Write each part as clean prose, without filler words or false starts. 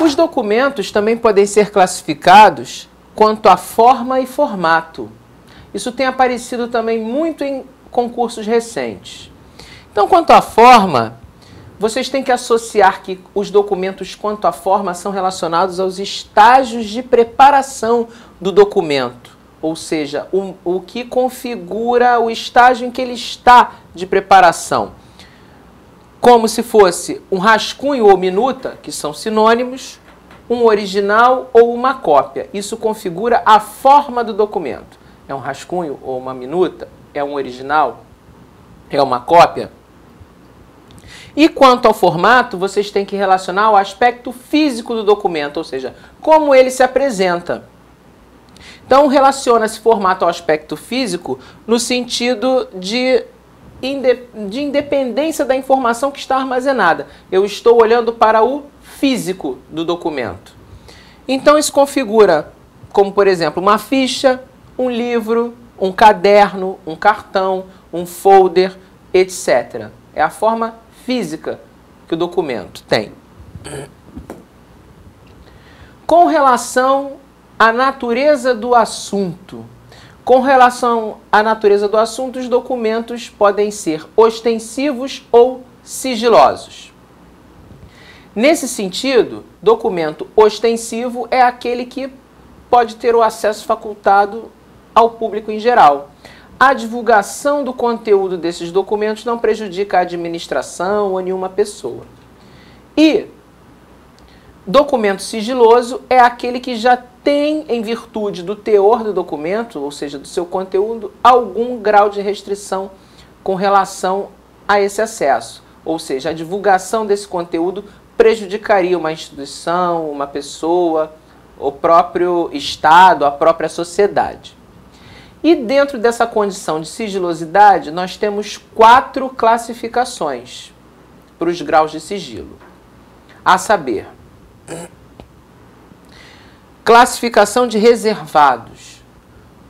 Os documentos também podem ser classificados quanto à forma e formato. Isso tem aparecido também muito em concursos recentes. Então, quanto à forma, vocês têm que associar que os documentos quanto à forma são relacionados aos estágios de preparação do documento, ou seja, o que configura o estágio em que ele está de preparação. Como se fosse um rascunho ou minuta, que são sinônimos, um original ou uma cópia. Isso configura a forma do documento. É um rascunho ou uma minuta? É um original? É uma cópia? E quanto ao formato, vocês têm que relacionar o aspecto físico do documento, ou seja, como ele se apresenta. Então, relaciona-se formato ao aspecto físico no sentido de independência da informação que está armazenada. Eu estou olhando para o físico do documento. Então, isso configura como, por exemplo, uma ficha, um livro, um caderno, um cartão, um folder, etc. É a forma física que o documento tem. Com relação à natureza do assunto. Com relação à natureza do assunto, os documentos podem ser ostensivos ou sigilosos. Nesse sentido, documento ostensivo é aquele que pode ter o acesso facultado ao público em geral. A divulgação do conteúdo desses documentos não prejudica a administração ou nenhuma pessoa. E documento sigiloso é aquele que já tem, em virtude do teor do documento, ou seja, do seu conteúdo, algum grau de restrição com relação a esse acesso. Ou seja, a divulgação desse conteúdo prejudicaria uma instituição, uma pessoa, o próprio Estado, a própria sociedade. E dentro dessa condição de sigilosidade, nós temos 4 classificações para os graus de sigilo. A saber, classificação de reservados.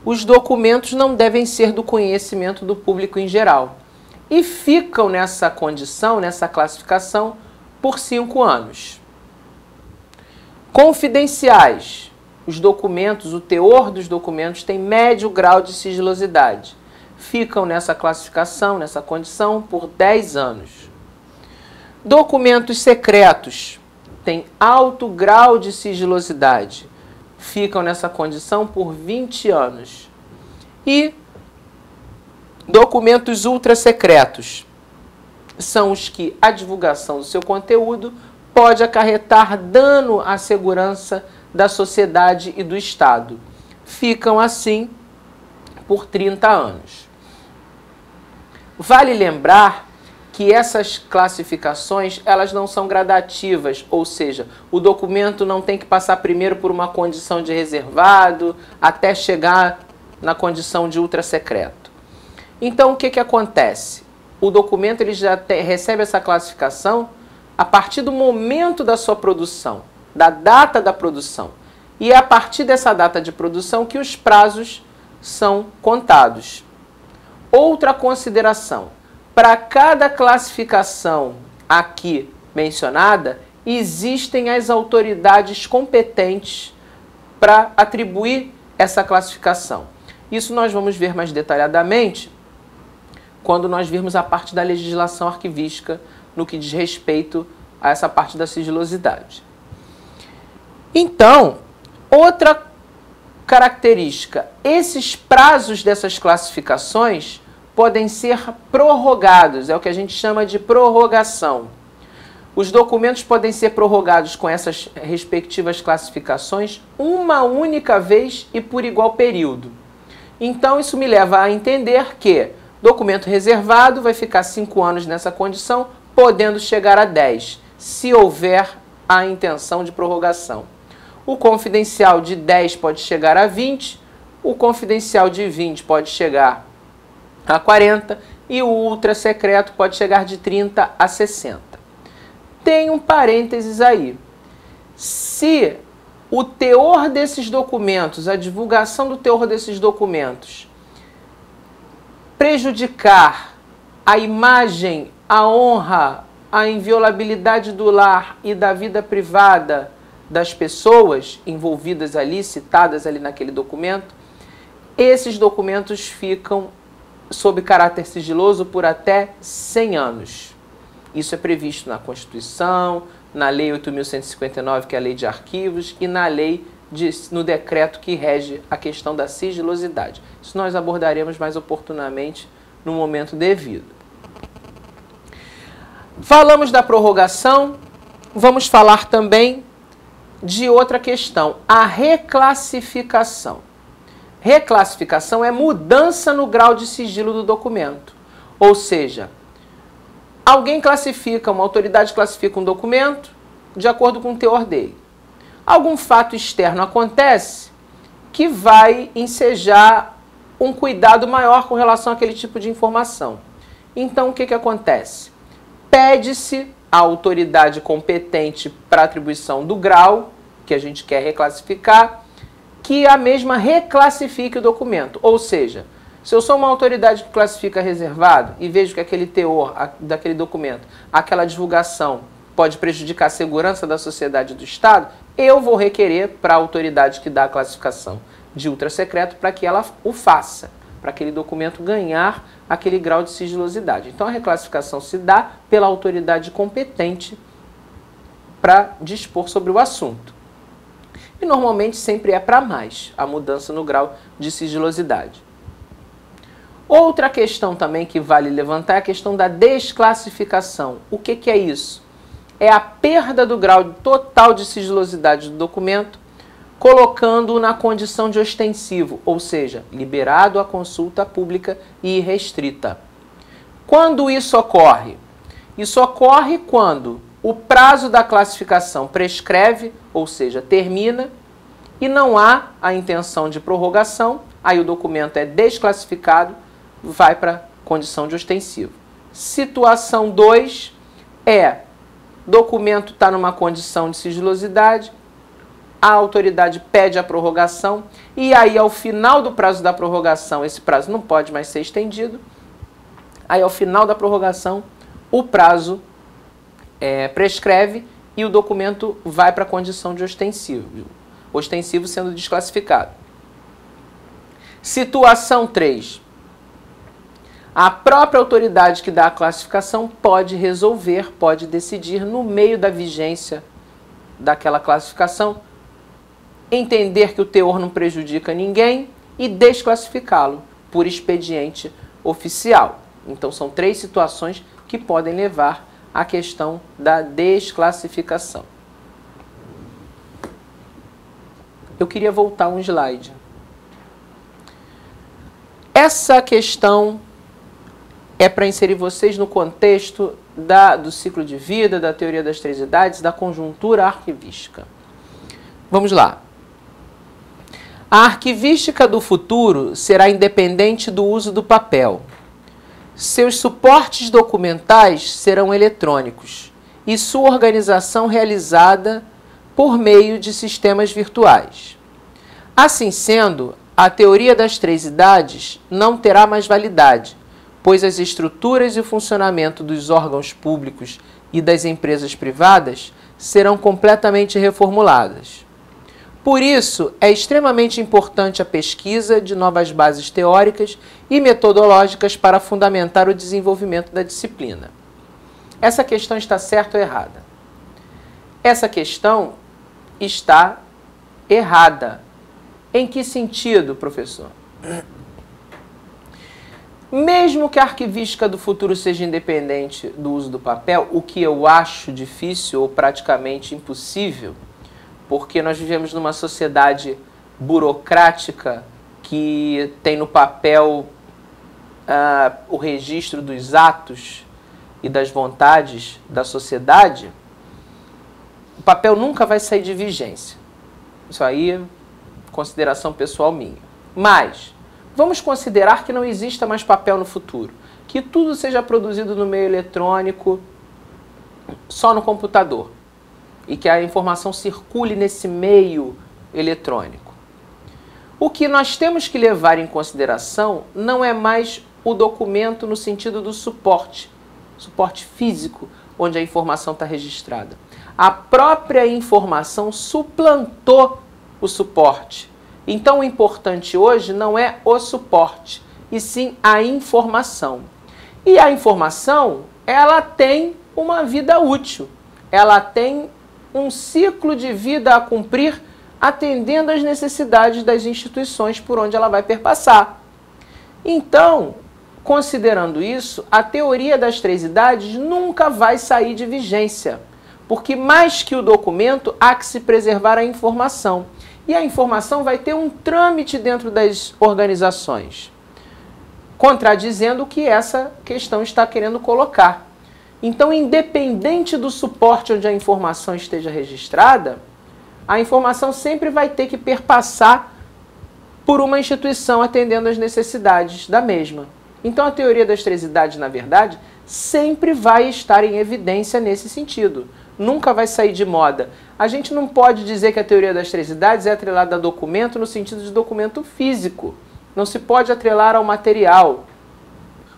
Os documentos não devem ser do conhecimento do público em geral e ficam nessa condição, nessa classificação, por 5 anos. Confidenciais. Os documentos, o teor dos documentos tem médio grau de sigilosidade. Ficam nessa classificação, nessa condição, por 10 anos. Documentos secretos têm alto grau de sigilosidade. Ficam nessa condição por 20 anos. E documentos ultrasecretos são os que a divulgação do seu conteúdo pode acarretar dano à segurança da sociedade e do Estado. Ficam assim por 30 anos. Vale lembrar que essas classificações, elas não são gradativas, ou seja, o documento não tem que passar primeiro por uma condição de reservado até chegar na condição de ultrasecreto. Então, o que acontece? O documento ele já recebe essa classificação a partir do momento da sua produção, da data da produção. E é a partir dessa data de produção que os prazos são contados. Outra consideração. Para cada classificação aqui mencionada, existem as autoridades competentes para atribuir essa classificação. Isso nós vamos ver mais detalhadamente quando nós virmos a parte da legislação arquivística no que diz respeito a essa parte da sigilosidade. Então, outra característica, esses prazos dessas classificações podem ser prorrogados, é o que a gente chama de prorrogação. Os documentos podem ser prorrogados com essas respectivas classificações uma única vez e por igual período. Então, isso me leva a entender que documento reservado vai ficar 5 anos nessa condição, podendo chegar a 10, se houver a intenção de prorrogação. O confidencial de 10 pode chegar a 20, o confidencial de 20 pode chegar a 40 e o ultra secreto pode chegar de 30 a 60. Tem um parênteses aí. Se o teor desses documentos, a divulgação do teor desses documentos, prejudicar a imagem, a honra, a inviolabilidade do lar e da vida privada das pessoas envolvidas ali, citadas ali naquele documento, esses documentos ficam sob caráter sigiloso por até 100 anos. Isso é previsto na Constituição, na Lei 8.159, que é a Lei de Arquivos, e no decreto que rege a questão da sigilosidade. Isso nós abordaremos mais oportunamente no momento devido. Falamos da prorrogação, vamos falar também de outra questão, a reclassificação. Reclassificação é mudança no grau de sigilo do documento. Ou seja, alguém classifica, uma autoridade classifica um documento de acordo com o teor dele. Algum fato externo acontece que vai ensejar um cuidado maior com relação àquele tipo de informação. Então, o que acontece? Pede-se à autoridade competente para atribuição do grau, que a gente quer reclassificar, que a mesma reclassifique o documento. Ou seja, se eu sou uma autoridade que classifica reservado e vejo que aquele teor daquele documento, aquela divulgação, pode prejudicar a segurança da sociedade e do Estado, eu vou requerer para a autoridade que dá a classificação de ultrasecreto para que ela o faça, para aquele documento ganhar aquele grau de sigilosidade. Então a reclassificação se dá pela autoridade competente para dispor sobre o assunto. E normalmente sempre é para mais a mudança no grau de sigilosidade. Outra questão também que vale levantar é a questão da desclassificação. O que é isso? É a perda do grau total de sigilosidade do documento, colocando-o na condição de ostensivo, ou seja, liberado à consulta pública e irrestrita. Quando isso ocorre? Isso ocorre quando o prazo da classificação prescreve, ou seja, termina, e não há a intenção de prorrogação, aí o documento é desclassificado, vai para a condição de ostensivo. Situação 2 é: documento está numa condição de sigilosidade, a autoridade pede a prorrogação, e aí ao final do prazo da prorrogação, esse prazo não pode mais ser estendido, aí ao final da prorrogação, o prazo prescreve e o documento vai para a condição de ostensivo sendo desclassificado. Situação 3. A própria autoridade que dá a classificação pode resolver, pode decidir no meio da vigência daquela classificação, entender que o teor não prejudica ninguém e desclassificá-lo por expediente oficial. Então são 3 situações que podem levar à questão da desclassificação. Eu queria voltar um slide. Essa questão é para inserir vocês no contexto do ciclo de vida, da teoria das 3 idades, da conjuntura arquivística. Vamos lá. A arquivística do futuro será independente do uso do papel. Seus suportes documentais serão eletrônicos e sua organização realizada por meio de sistemas virtuais. Assim sendo, a teoria das 3 idades não terá mais validade, pois as estruturas e o funcionamento dos órgãos públicos e das empresas privadas serão completamente reformuladas. Por isso, é extremamente importante a pesquisa de novas bases teóricas e metodológicas para fundamentar o desenvolvimento da disciplina. Essa questão está certa ou errada? Essa questão está errada. Em que sentido, professor? Mesmo que a arquivística do futuro seja independente do uso do papel, o que eu acho difícil ou praticamente impossível, porque nós vivemos numa sociedade burocrática que tem no papel o registro dos atos e das vontades da sociedade, o papel nunca vai sair de vigência. Isso aí é consideração pessoal minha. Mas vamos considerar que não exista mais papel no futuro, que tudo seja produzido no meio eletrônico, só no computador, e que a informação circule nesse meio eletrônico. O que nós temos que levar em consideração não é mais o documento no sentido do suporte físico, onde a informação está registrada. A própria informação suplantou o suporte. Então, o importante hoje não é o suporte, e sim a informação. E a informação, ela tem uma vida útil. Ela tem um ciclo de vida a cumprir, atendendo às necessidades das instituições por onde ela vai perpassar. Então, considerando isso, a teoria das 3 idades nunca vai sair de vigência, porque mais que o documento, há que se preservar a informação. E a informação vai ter um trâmite dentro das organizações, contradizendo o que essa questão está querendo colocar. Então, independente do suporte onde a informação esteja registrada, a informação sempre vai ter que perpassar por uma instituição atendendo às necessidades da mesma. Então, a teoria das 3 idades, na verdade, sempre vai estar em evidência nesse sentido. Nunca vai sair de moda. A gente não pode dizer que a teoria das 3 idades é atrelada a documento no sentido de documento físico. Não se pode atrelar ao material.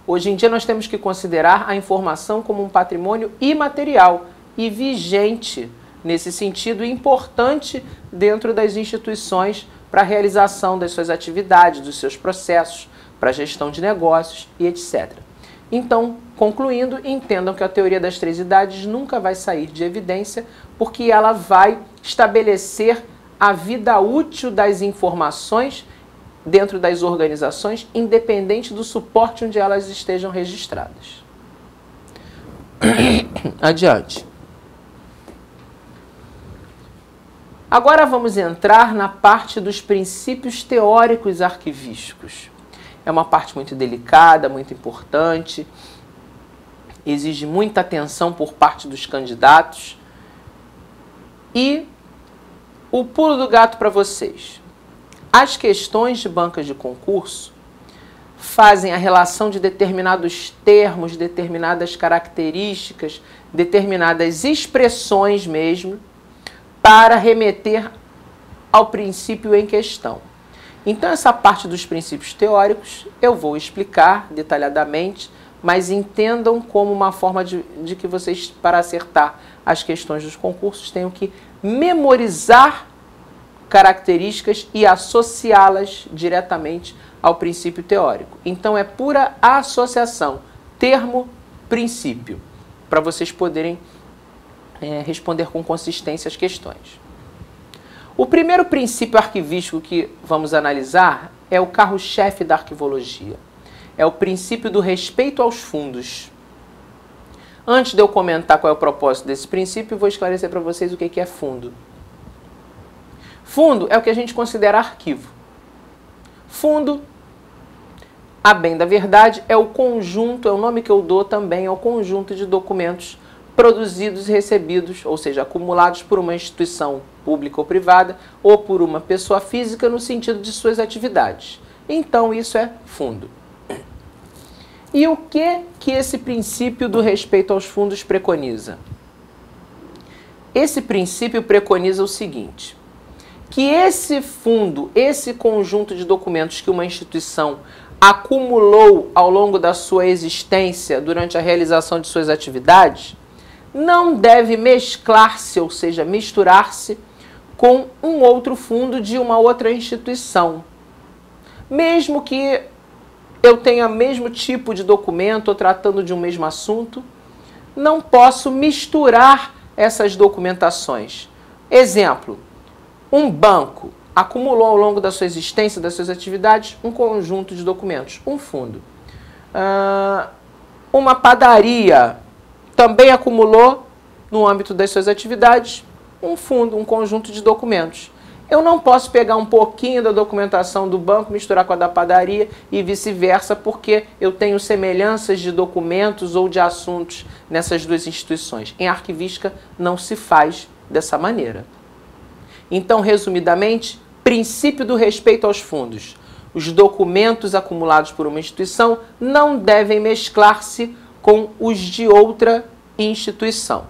Hoje em dia nós temos que considerar a informação como um patrimônio imaterial e vigente, nesse sentido, importante dentro das instituições para a realização das suas atividades, dos seus processos, para a gestão de negócios e etc. Então, concluindo, entendam que a teoria das 3 idades nunca vai sair de evidência, porque ela vai estabelecer a vida útil das informações dentro das organizações, independente do suporte onde elas estejam registradas. Adiante. Agora vamos entrar na parte dos princípios teóricos arquivísticos. É uma parte muito delicada, muito importante, exige muita atenção por parte dos candidatos. E o pulo do gato para vocês. As questões de bancas de concurso fazem a relação de determinados termos, determinadas características, determinadas expressões mesmo, para remeter ao princípio em questão. Então, essa parte dos princípios teóricos eu vou explicar detalhadamente, mas entendam como uma forma de que vocês, para acertar as questões dos concursos, tenham que memorizar características e associá-las diretamente ao princípio teórico. Então, é pura associação, termo-princípio, para vocês poderem responder com consistência as questões. O primeiro princípio arquivístico que vamos analisar é o carro-chefe da arquivologia. É o princípio do respeito aos fundos. Antes de eu comentar qual é o propósito desse princípio, vou esclarecer para vocês o que é fundo. Fundo é o que a gente considera arquivo. Fundo, a bem da verdade, é o conjunto, é o nome que eu dou também, é o conjunto de documentos produzidos e recebidos, ou seja, acumulados por uma instituição pública ou privada, ou por uma pessoa física no sentido de suas atividades. Então, isso é fundo. E o que esse princípio do respeito aos fundos preconiza? Esse princípio preconiza o seguinte: que esse fundo, esse conjunto de documentos que uma instituição acumulou ao longo da sua existência durante a realização de suas atividades, não deve mesclar-se, ou seja, misturar-se com um outro fundo de uma outra instituição. Mesmo que eu tenha o mesmo tipo de documento ou tratando de um mesmo assunto, não posso misturar essas documentações. Exemplo, um banco acumulou ao longo da sua existência, das suas atividades, um conjunto de documentos, um fundo. Uma padaria também acumulou, no âmbito das suas atividades, um fundo, um conjunto de documentos. Eu não posso pegar um pouquinho da documentação do banco, misturar com a da padaria e vice-versa, porque eu tenho semelhanças de documentos ou de assuntos nessas duas instituições. Em arquivística não se faz dessa maneira. Então, resumidamente, princípio do respeito aos fundos. Os documentos acumulados por uma instituição não devem mesclar-se com os de outra instituição.